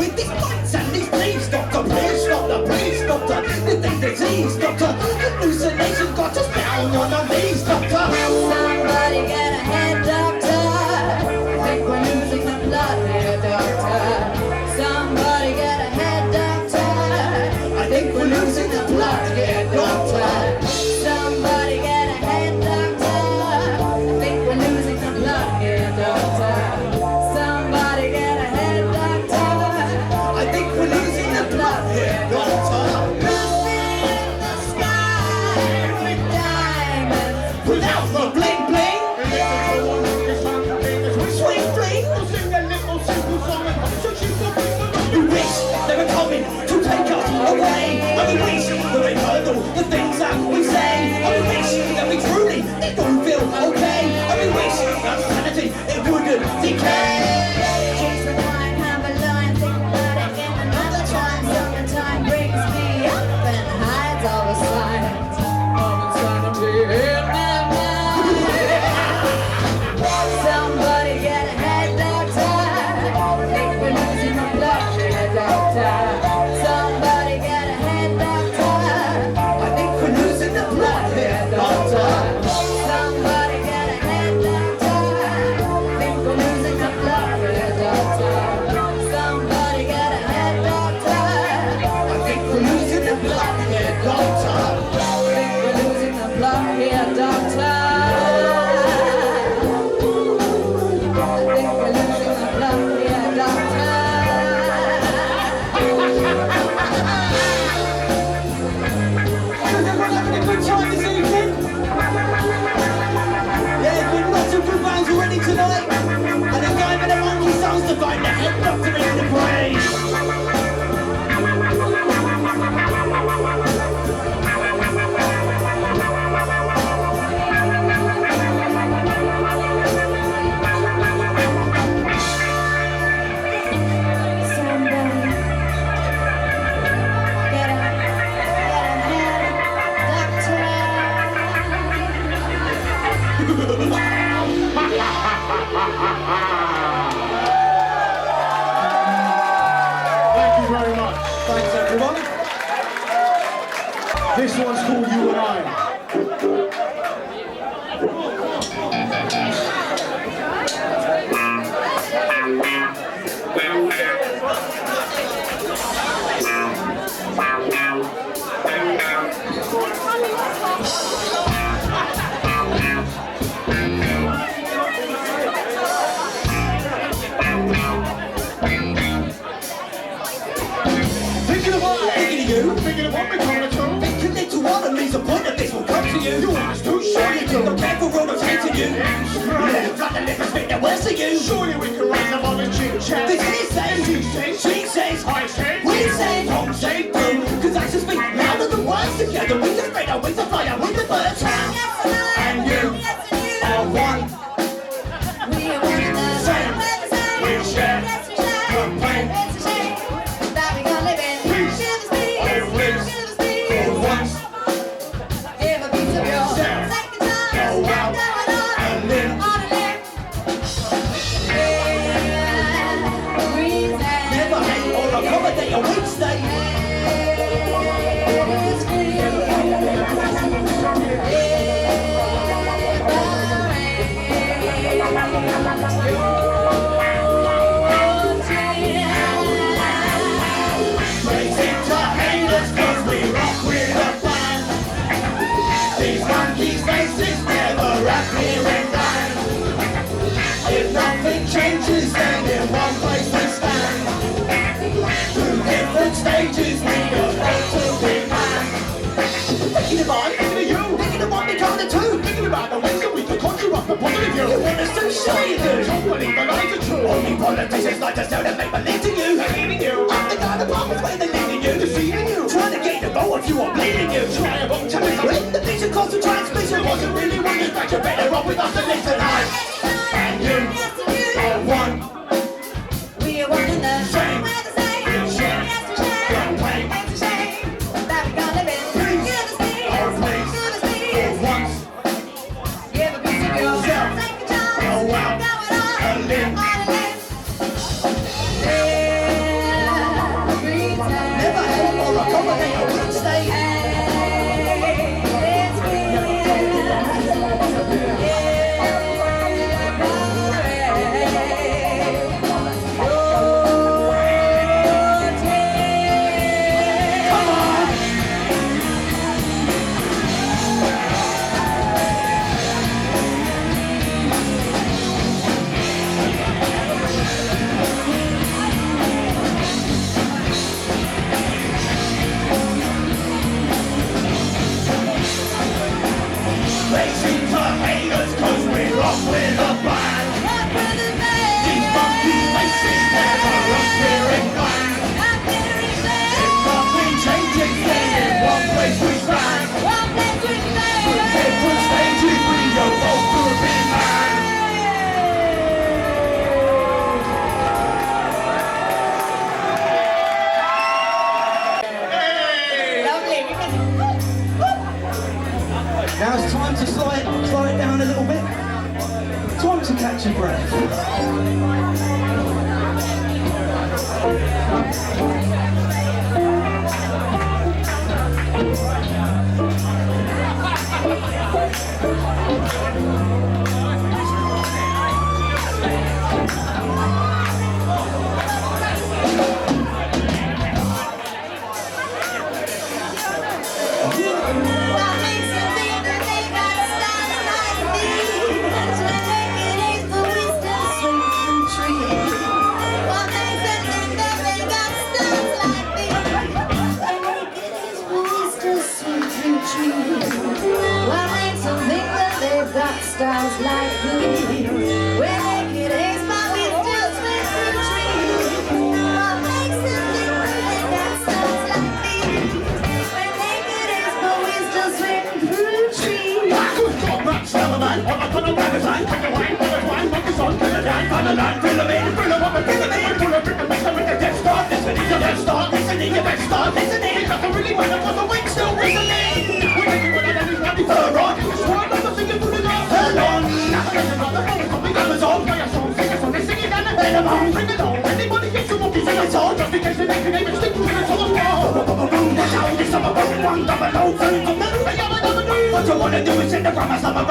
with these bites and these thieves, doctor. Please, doctor, please, doctor. This thing disease, doctor. Hallucination got us down on our knees, doctor. Somebody get a head, doctor. I think we're losing the plot here, doctor. Somebody get a head, doctor. I think we're losing the plot here, doctor. Somebody get a head, doctor. I think we're losing the plot here, doctor. Somebody get a head, doctor. I think we're losing the plot here, doctor. Nothing in the sky with diamonds. Without the bling bling, swing fling. We wish they were coming to take us away. And we wish that they heard all the things that we say. And we wish that we truly did not feel okay. And we wish that sanity, it wouldn't decay. Chase the wine, have a line, think about it in another time. Summertime brings me up and hides all the signs of insanity in my mind. Somebody get a head, doctor. I think we're losing the plot here, doctor. Somebody get a head, doctor. I think we're losing the plot here, doctor. Somebody get a head, doctor. I think we're losing the plot here, doctor. Somebody get a head, doctor. I think we're losing the plot here, doctor. I think we're losing the plot here, doctor. I think we're losing the plot here, doctor. Is everyone having a good time this evening? Yeah, been lots of good rounds already tonight. And a guy with a monkey songs to find the head doctor in the brain. Somebody get a head, doctor. Thank you very much. Thanks everyone. This one's called You and I. Thinking of what? Thinking of you. Thinking of what we're trying to do. Thinking little one and means a point of this will come to you. You asked too sure you do. Don't care for all that's hating you. Yeah, flat the lip and spit the worst of you. Surely we can raise them on the chit chat. This he says, He says, she says, I say, we say, Tom say, boom. Cause actions speak louder than words together. We can spread our wings and fly out with the birds. And you are one. We are one and the Same. same. We share Yes, we share. the pain. It's a shame that we can't live in. Peace. Give us peace. Always. Give us For peace. once, Give a piece of your Share. second chance. Go out Going on and live. on a limb. Yeah, breathe and never hate or accommodate a weak state. it's free. Praise it to haters cause we rock with a plan. These monkeys' faces never appear in time. If nothing changes then in one place we stand. Through different stages we are both to be man. Thinking of I, thinking of you. thinking of what become the two. Thinking about the ways that we can conjure up a positive You view. want us to show you do. Don't believe the lies are true. Only politicians like to sell to make believe to you. Believing you. I'm the guy that promised where they're leading you. Deceiving you. Trying to get the vote if you are bleeding you. Try a wrong television. When the vision comes to transmission Wasn't really one you that you're better off with us than this tonight. and you are one. We are one and the Same. We're the same. We share Yes, we share. the pain. It's a shame that we can't live in. Please. Give us peace. Oh, please. Give us For peace. once, Give a piece of yourself. Take a chance. Go out Going on and live. on a limb. Yeah, your breath. What makes you think that they got stars like these? When naked is the wisdom sweet from trees. What makes you think that they got stars like these? When naked is the wisdom sweet from trees. What makes you think that they've got stars like these? When naked is the wisdom sweet from trees. What makes you think that they've got stars like these? When naked is the wisdom sweet from trees. Good God, man, smell the man. I'm gonna grab his hand, take the wine, focus on, kill the line, find the line, fill him in, fill him up, and fill him in, full of drip and mix him with the death star. Listening, the death star, listening, the best star, listening. It doesn't really matter, cause the wind's still whistling. We're taking one of them, he's ready for a rock. It's one of the singing through the dark. Hold on, now there's another one, it's coming Amazon. Play a song, sing a song, they sing it down and let them on. Bring it on, anybody gets you, won't be singing song. Just in case they make your name and stick to it, so I'm boom, watch out, this summer, boom, one, double, no, two, come on, they got another new. What you wanna do is sing the grammar, summer,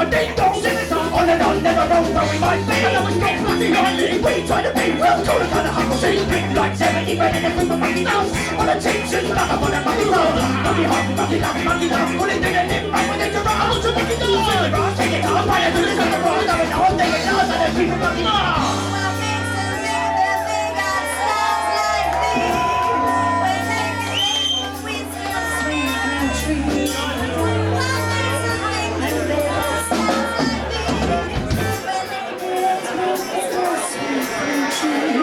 ding dong, sing it song. On and on, never know where we might be. I know it's not bloody lightly. We try to be real cool and kinda humble. See, big like 70, better than with the monkey nose. On a teacher's love, I'm on a monkey roll. Monkey hop, monkey love. Put it in a lip, right when they can run. I want to monkey nose. Feel the grass, take it on, buy it to the sun, the road. I know I'm taking nose, and then keep it monkey nose. What makes you think that they got stars like these? When naked is the wisdom sweet from trees. What makes you think that they got stars like these? When naked is the wisdom sweet from trees.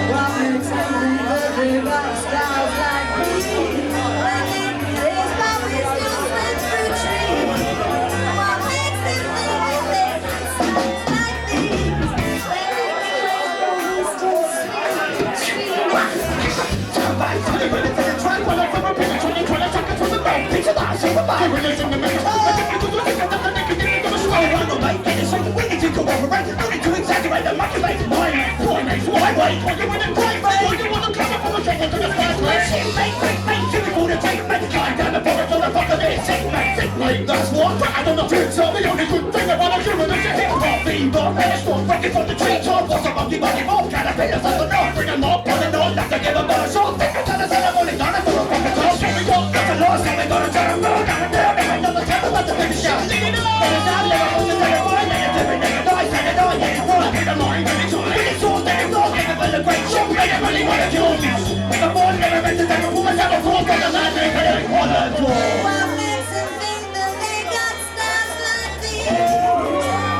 What makes you think that they got stars like these? When naked is the wisdom sweet from trees. What makes you think that they got stars like these? When naked is the wisdom sweet from trees. Turn back to the minute, take a track, while I'm from a picture, trying to check it from the back. Picture that, see the back. We're releasing the minute. I think it's a good thing, I'm naked, you're gonna slow. I don't like it, it's like we need to cooperate. No need to exaggerate and manipulate. Why makes why wait? Why you wanna break, why you wanna come up from a second to the first place? Make, give it all the take, make climb down the forest on the fuck of this. Sick, mate, that's what. I don't know, it's the only good thing about a human is a hip-hop fever. It's not breaking from the treetop. What's a monkey off? Caterpillars on the north, bring them up, on and on, have to give them a shot. Think it's a ceremony, done it for a fucking toss. Here we go, that's a loss, now we gotta turn around. Now and down, make another temple, that's a big shout. Sing it up! Let it down, let it go, terrifying, let it different, let it die, set it on, yeah, it's one. Get the mind, get it on, when it's all, then it's all, get it for the great show, make it really wanna kill me. The born never meant to take a woman, have a fall, from the land, they put it on the door. What makes you think that they got stars like these?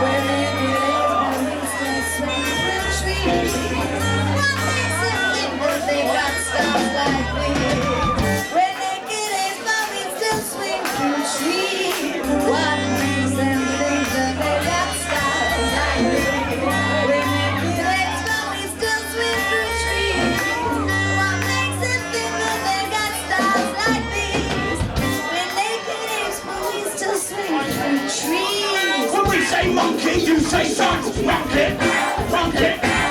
When naked is the wisdom sweet from trees. What makes you think that they got stars like these? When naked is the wisdom sweet from trees. What makes them think that they got stars like these? When naked is the wisdom sweet from trees. What makes them think that they got stars like these? When naked is the wisdom sweet from trees. When we say monkey, you say sons, monkey.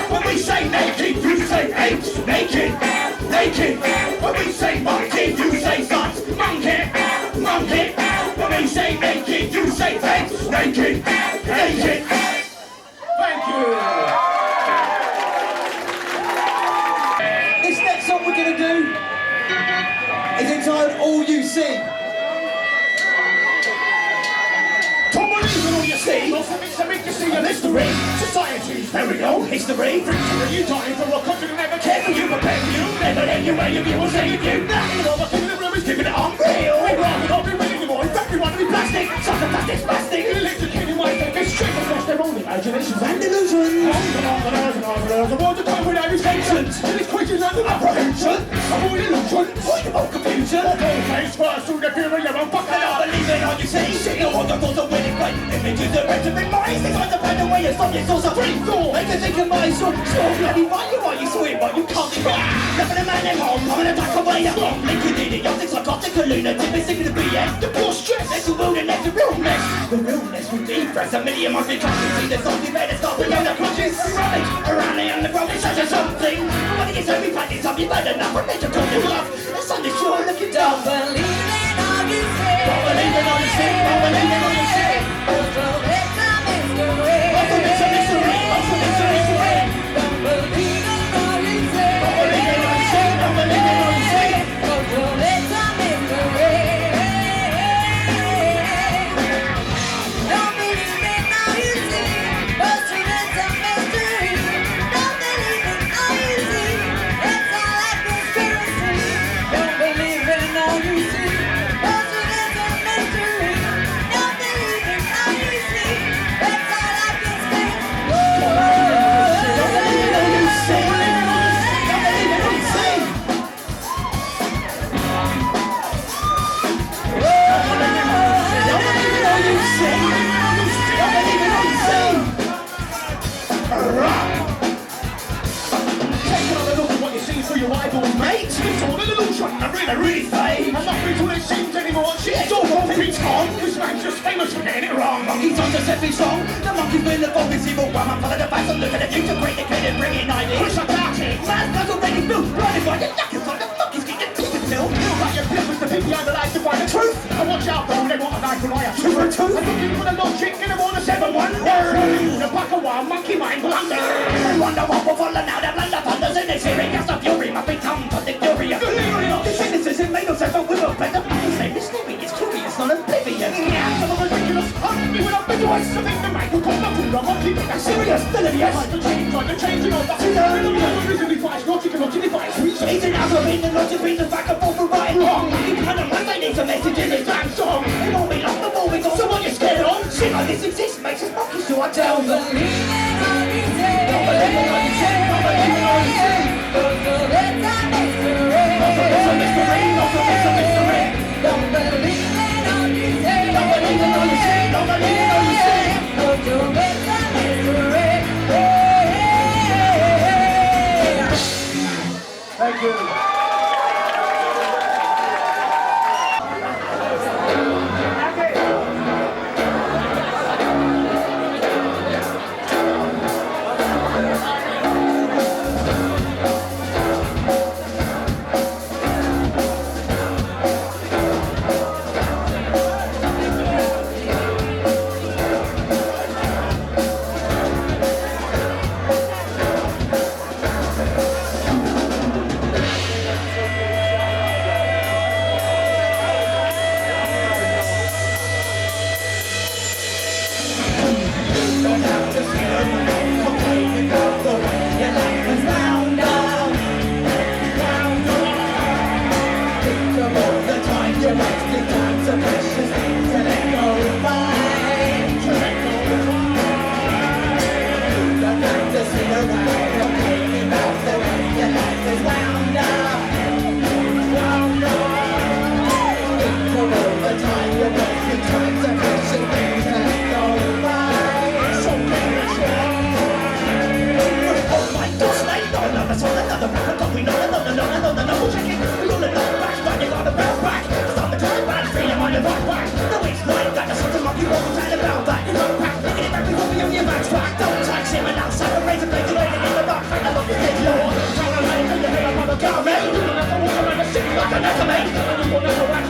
When we say naked, you say apes, naked. When we say monkey, you say sons, monkey. When we say naked, you say apes, naked. Thank you. This next song we're going to do is entitled All You See. Don't believe in all you see. Not something to make you see a mystery. Society's very old history. Preaching you dying for a country that never cared for you, prepare for you, never let you where you will save you. Nothing over to the room is keeping it unreal. We'd rather not be ready anymore. Everyone to be plastic. Such a plastic. Electrocuting my fingers, straight across their own imaginations and illusions. On the world of time without extensions. And it's quick as under apprehension. Avoid illusion. Avoid confusion. Okay, face first through the fear of your own fucking. I don't believe in all you see. See all the thoughts of winning, but images are better than mine. They try to find a way to stop your source of free thought. They can think of my soul. So bloody right, you are, you swear, but you can't be wrong. Nothing a man at home, I'm an attack away a bomb. Liquid idiotic, psychotic, a lunatic, they're sick of the BS. The pure stress, it's the wilderness, the realness. The realness will depress a million must be trying to see the salty bed and stop beyond the clutches. Rubbish, around the underground, it's such a something. Nobody gets every practice, I'll be bad enough, I'm to talk your bluff. The sun is sure looking down. Don't believe in all you say. Don't believe in all you say, don't believe in all you say. It's a mystery. Also it's a mystery, also it's a mystery. Don't believe in all you say. Don't believe in all you say, don't believe in all you say. It's a mystery. Don't believe in all you see. It's a mystery. Don't believe in all you see. It's all a conspiracy. Don't believe in all you see. It's a mystery. Don't believe in all you see. It's all a conspiracy. Don't believe in all you say. Don't believe in all you say. Don't believe in all you say. Don't believe in all you say. Take another look at what you see through your eyeballs, mate. It's all an illusion, and really fake. I'm not into what it seems anymore. Shit's all off its on. This man's just famous for getting it wrong. Monkey's on the stepping song. The monkey's been evolved this evil one. I'm following the facts and look at the future, great decade, bringing ideas. Push up that it. Man's not already built. Blinded by the knackers like the monkey's getting tickets still. Feel like your pimpers, the people behind the lies to find the truth. And watch out though, they want a knife and I have two for a tooth. I'm looking for the logic in the more than 7-1. The pack of wild monkey mind blunder. They wonder what will follow now. They blunder thunders in this hearing. Cast of fury, must become contradictory. The cynicism made no sense, but we will better. His name is mysterious, curious, not oblivious. Yeah, some of the ridiculous. Hungry with a big voice. I think the mic will come up to the monkey. That's serious, delirious. Like the changing of the reasonably price, logic and logic device. It's an algorithm, the logic reasons back and forth for right and wrong. You kind of must, they need some message in this damn song. It won't be long, the war we got, so what you scared on? Shit like this exists, makes us monkey, so I tell them. Don't believe in all you say. Don't believe in all you say, don't believe in all you say. It's a mystery. Also it's a mystery, also it's a mystery. Don't believe in all you say. Don't believe in all you say, don't believe in all you say. It's a mystery. Thank you. Like an